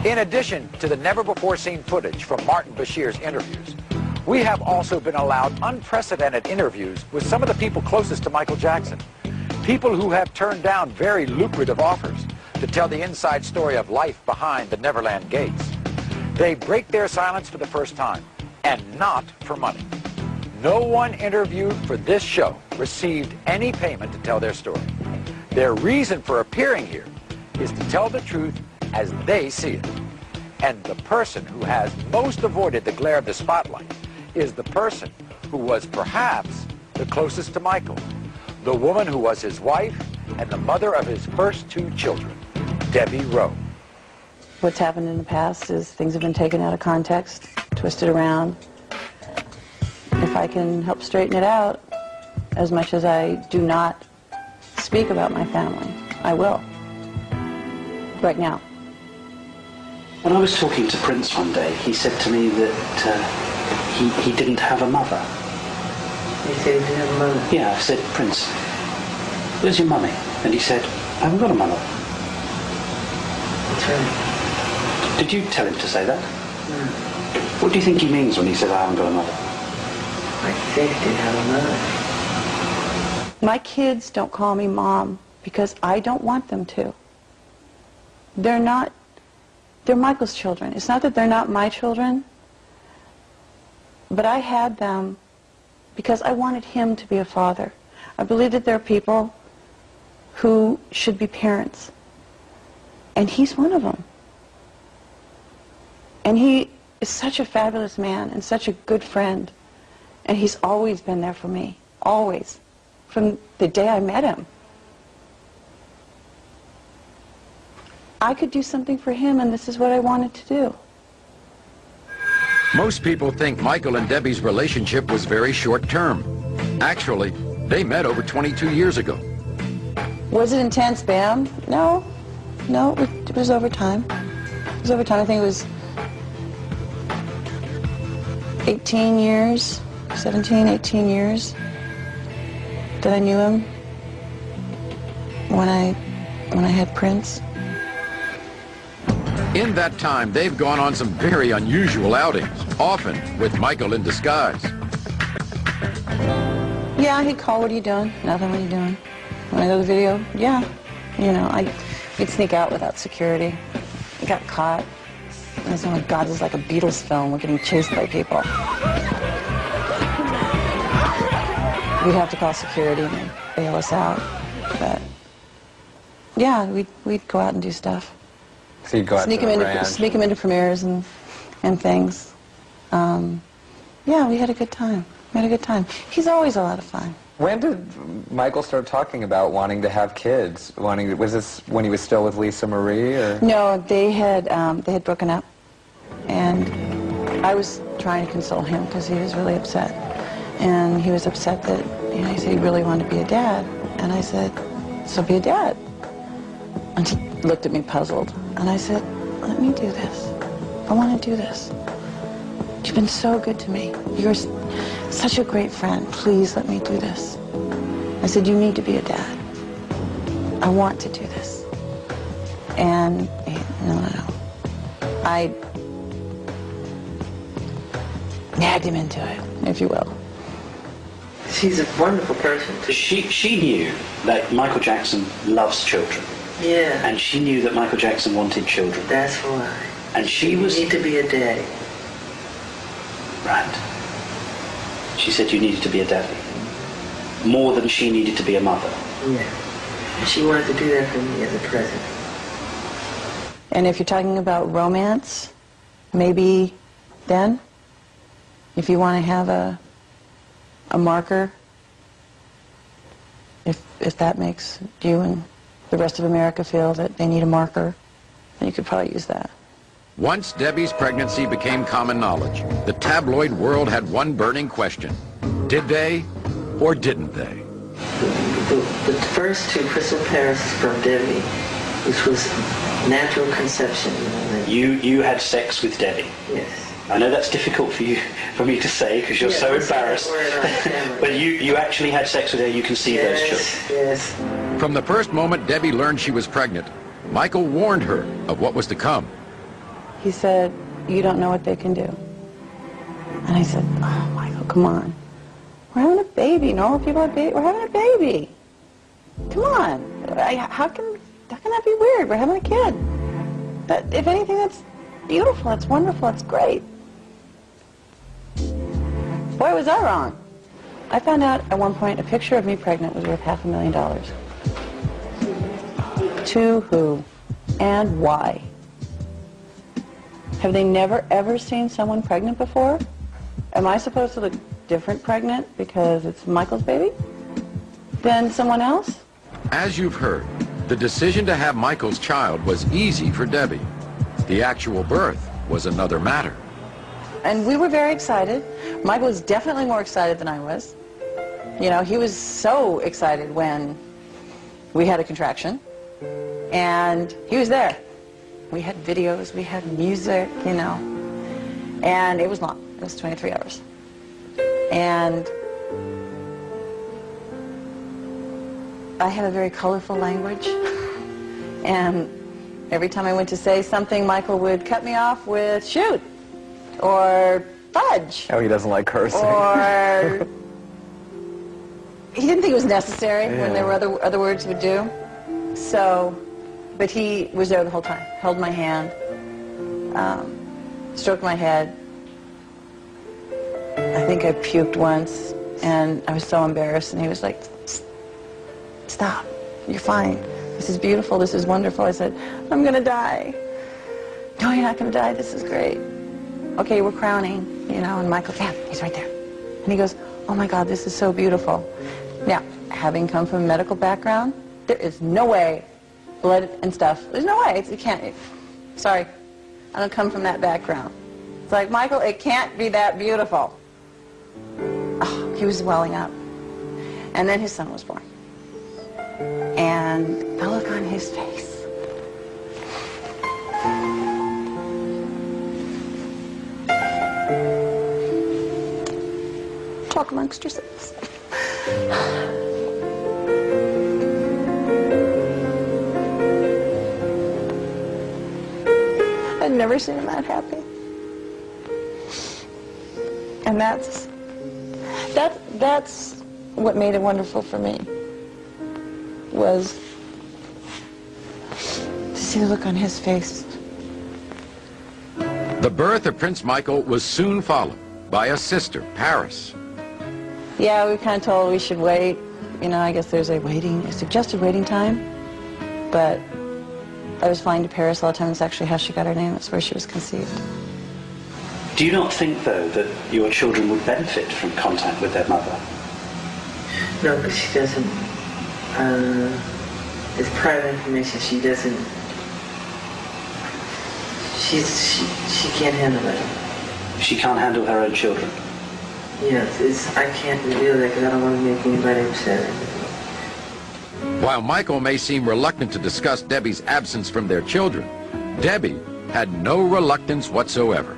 In addition to the never-before-seen footage from Martin Bashir's interviews, we have also been allowed unprecedented interviews with some of the people closest to Michael Jackson. People who have turned down very lucrative offers to tell the inside story of life behind the Neverland gates. They break their silence for the first time, and not for money. No one interviewed for this show received any payment to tell their story. Their reason for appearing here is to tell the truth as they see it. And the person who has most avoided the glare of the spotlight is the person who was perhaps the closest to Michael, the woman who was his wife and the mother of his first 2 children, Debbie Rowe. What's happened in the past is things have been taken out of context, twisted around. If I can help straighten it out, as much as I do not speak about my family, I will. Right now. When I was talking to Prince one day, he said to me that he didn't have a mother. He said he didn't have a mother? Yeah, I said, Prince, where's your mummy? And he said, I haven't got a mother. That's right. Did you tell him to say that? No. What do you think he means when he said, I haven't got a mother? I said he didn't have a mother. My kids don't call me Mom because I don't want them to. They're Michael's children. It's not that they're not my children, but I had them because I wanted him to be a father. I believe that there are people who should be parents, and he's one of them. And he is such a fabulous man and such a good friend, and he's always been there for me, always, from the day I met him. I could do something for him, and this is what I wanted to do. Most people think Michael and Debbie's relationship was very short-term. Actually, they met over 22 years ago. Was it intense, Bam? No. No, it was over time. It was over time. I think it was 18 years, 17, 18 years that I knew him when I had Prince. In that time, they've gone on some very unusual outings, often with Michael in disguise. Yeah, he'd call, what are you doing? Nothing, what are you doing? Want to go to the video? Yeah. You know, we'd sneak out without security. I got caught. And I said, oh my God, this is like a Beatles film. We're getting chased by people. We'd have to call security and they'd bail us out. But yeah, we'd go out and do stuff. So you'd go out sneak to him the into ranch. Sneak him into premieres and things. Yeah, we had a good time. We had a good time. He's always a lot of fun. When did Michael start talking about wanting to have kids? Was this when he was still with Lisa Marie, or? No, they had broken up, and I was trying to console him because he was really upset, and he was upset that he said he really wanted to be a dad, and I said, so be a dad. And he looked at me puzzled, and I said, let me do this. I want to do this. You've been so good to me. You're such a great friend. Please let me do this. I said, you need to be a dad. I want to do this. And no. I nagged him into it, if you will. She's a wonderful person, too. She knew that Michael Jackson loves children. Yeah. And she knew that Michael Jackson wanted children. That's why. And she was... You need to be a daddy. Right. She said you needed to be a daddy. More than she needed to be a mother. Yeah. And she wanted to do that for me as a present. And if you're talking about romance, maybe then, if you want to have a marker, if that makes you and the rest of America feel that they need a marker, then you could probably use that. Once Debbie's pregnancy became common knowledge, the tabloid world had one burning question. Did they or didn't they? The first 2 crystal pairs from Debbie, which was natural conception. You had sex with Debbie? Yes. I know that's difficult for me to say because you're so embarrassed. But you actually had sex with her, you can see those children. Yes. From the first moment Debbie learned she was pregnant, Michael warned her of what was to come. he said, "You don't know what they can do." And I said, "Oh, Michael, come on. We're having a baby. Normal people have babies. We're having a baby. Come on. How can that be weird? We're having a kid. That, if anything, that's beautiful. That's wonderful. That's great." Boy, was I wrong. I found out at one point a picture of me pregnant was worth $500,000. To who and why? Have they never ever seen someone pregnant before? Am I supposed to look different pregnant because it's Michael's baby than someone else? As you've heard, the decision to have Michael's child was easy for Debbie. The actual birth was another matter. And we were very excited. Michael was definitely more excited than I was. You know, he was so excited when we had a contraction. And he was there. We had videos, we had music, you know. And it was long. It was 23 hours. And I had a very colorful language. And every time I went to say something, Michael would cut me off with "shoot," or "fudge." Oh, he doesn't like cursing. Or he didn't think it was necessary when there were other words would do. So, but he was there the whole time. Held my hand, stroked my head. I think I puked once, and I was so embarrassed, and he was like, "Stop, you're fine. This is beautiful, this is wonderful." I said, "I'm going to die." "No, you're not going to die, this is great." "Okay, we're crowning," you know, and Michael, "Yeah, he's right there." And he goes, "Oh my God, this is so beautiful." Now, having come from a medical background, there is no way, blood and stuff, there's no way, you can't, sorry, I don't come from that background. It's like, "Michael, it can't be that beautiful." Oh, he was welling up. And then his son was born. And the look on his face. Talk amongst yourselves. I'd never seen him that happy. And that's what made it wonderful for me, was to see the look on his face. The birth of Prince Michael was soon followed by a sister, Paris. Yeah, we were kind of told we should wait. You know, I guess there's a suggested waiting time. But I was flying to Paris all the time. It's actually how she got her name. That's where she was conceived. Do you not think, though, that your children would benefit from contact with their mother? No, but she doesn't. It's private information. She doesn't. She can't handle it. She can't handle her own children? Yes, I can't reveal that because I don't want to make anybody upset. While Michael may seem reluctant to discuss Debbie's absence from their children, Debbie had no reluctance whatsoever.